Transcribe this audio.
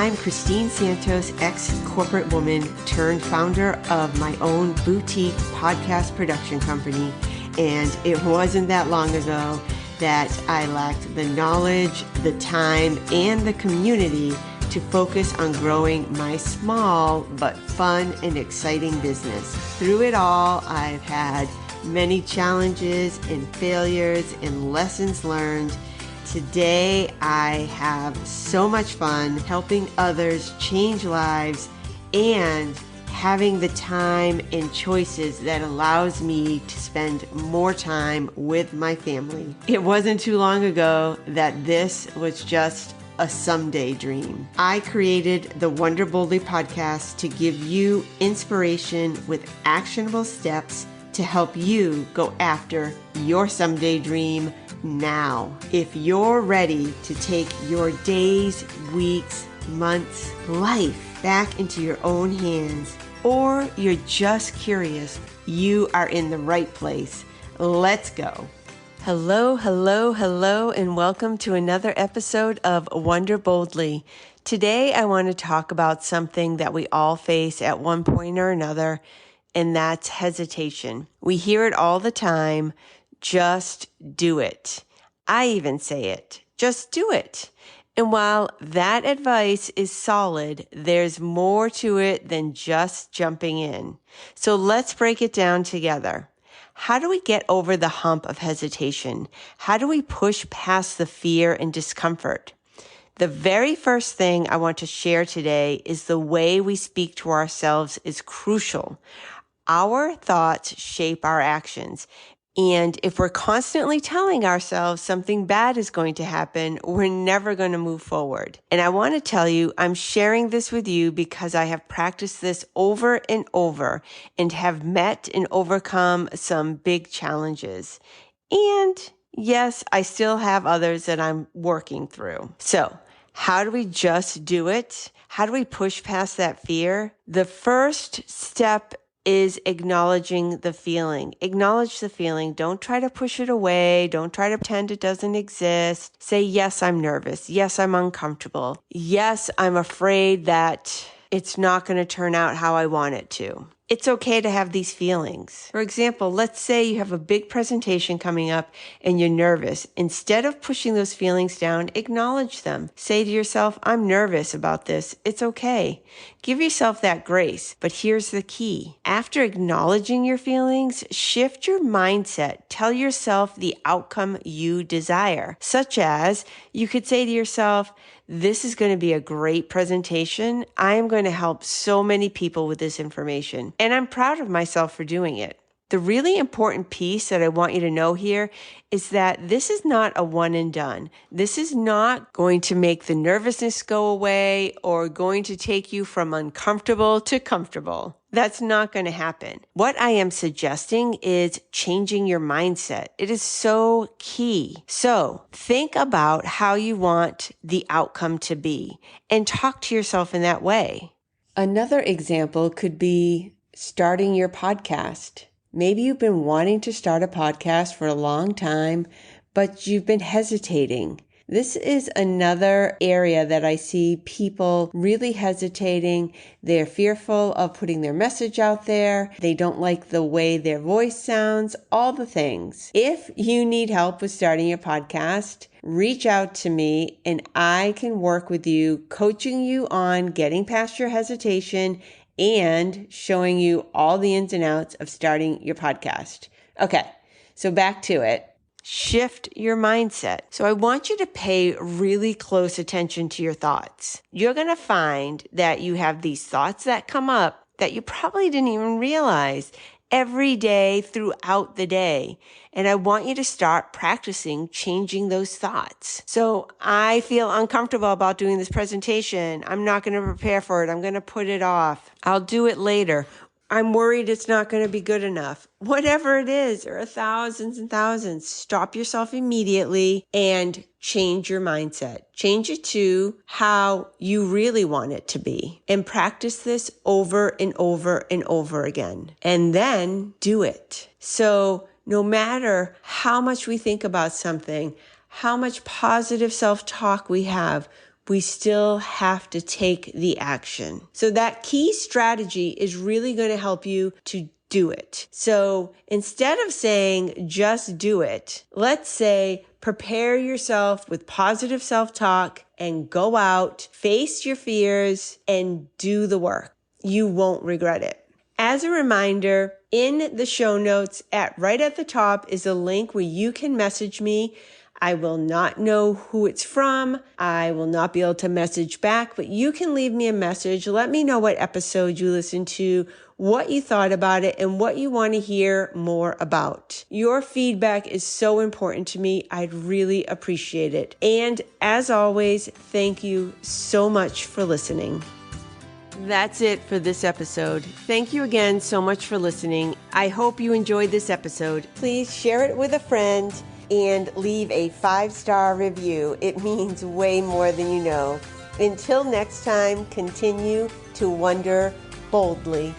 I'm Christine Santos, ex-corporate woman turned founder of my own boutique podcast production company. And it wasn't that long ago that I lacked the knowledge, the time, and the community to focus on growing my small but fun and exciting business. Through it all, I've had many challenges and failures and lessons learned. Today, I have so much fun helping others change lives and having the time and choices that allows me to spend more time with my family. It wasn't too long ago that this was just a someday dream. I created the Wonder Boldly podcast to give you inspiration with actionable steps to help you go after your someday dream now. If you're ready to take your days, weeks, months, life back into your own hands, or you're just curious, you are in the right place. Let's go. Hello, hello, hello, and welcome to another episode of Wonder Boldly. Today, I want to talk about something that we all face at one point or another, and that's hesitation. We hear it all the time. Just do it. I even say it. Just do it. And while that advice is solid, there's more to it than just jumping in. So let's break it down together. How do we get over the hump of hesitation? How do we push past the fear and discomfort? The very first thing I want to share today is the way we speak to ourselves is crucial. Our thoughts shape our actions. And if we're constantly telling ourselves something bad is going to happen, we're never going to move forward. And I want to tell you, I'm sharing this with you because I have practiced this over and over and have met and overcome some big challenges. And yes, I still have others that I'm working through. So how do we just do it? How do we push past that fear? The first step is acknowledging the feeling. Acknowledge the feeling. Don't try to push it away. Don't try to pretend it doesn't exist. Say, yes, I'm nervous. Yes, I'm uncomfortable. Yes, I'm afraid that it's not going to turn out how I want it to. It's okay to have these feelings. For example, let's say you have a big presentation coming up and you're nervous. Instead of pushing those feelings down, acknowledge them. Say to yourself, I'm nervous about this. It's okay. Give yourself that grace. But here's the key. After acknowledging your feelings, shift your mindset. Tell yourself the outcome you desire, such as you could say to yourself, this is going to be a great presentation. I am going to help so many people with this information, and I'm proud of myself for doing it. The really important piece that I want you to know here is that this is not a one and done. This is not going to make the nervousness go away or going to take you from uncomfortable to comfortable. That's not going to happen. What I am suggesting is changing your mindset. It is so key. So think about how you want the outcome to be and talk to yourself in that way. Another example could be starting your podcast. Maybe you've been wanting to start a podcast for a long time, but you've been hesitating. This is another area that I see people really hesitating. They're fearful of putting their message out there. They don't like the way their voice sounds, all the things. If you need help with starting your podcast, reach out to me and I can work with you, coaching you on getting past your hesitation and showing you all the ins and outs of starting your podcast. Okay, so back to it. Shift your mindset. So I want you to pay really close attention to your thoughts. You're going to find that you have these thoughts that come up that you probably didn't even realize every day throughout the day. And I want you to start practicing changing those thoughts. So I feel uncomfortable about doing this presentation. I'm not going to prepare for it. I'm going to put it off. I'll do it later. I'm worried it's not going to be good enough. Whatever it is, there are thousands and thousands. Stop yourself immediately and change your mindset. Change it to how you really want it to be. And practice this over and over and over again. And then do it. So no matter how much we think about something, how much positive self-talk we have, we still have to take the action. So that key strategy is really going to help you to do it. So instead of saying just do it, let's say prepare yourself with positive self-talk and go out, face your fears, and do the work. You won't regret it. As a reminder, in the show notes right at the top is a link where you can message me. I will not know who it's from. I will not be able to message back, but you can leave me a message. Let me know what episode you listened to, what you thought about it, and what you want to hear more about. Your feedback is so important to me. I'd really appreciate it. And as always, thank you so much for listening. That's it for this episode. Thank you again so much for listening. I hope you enjoyed this episode. Please share it with a friend and leave a 5-star review. It means way more than you know. Until next time, continue to wonder boldly.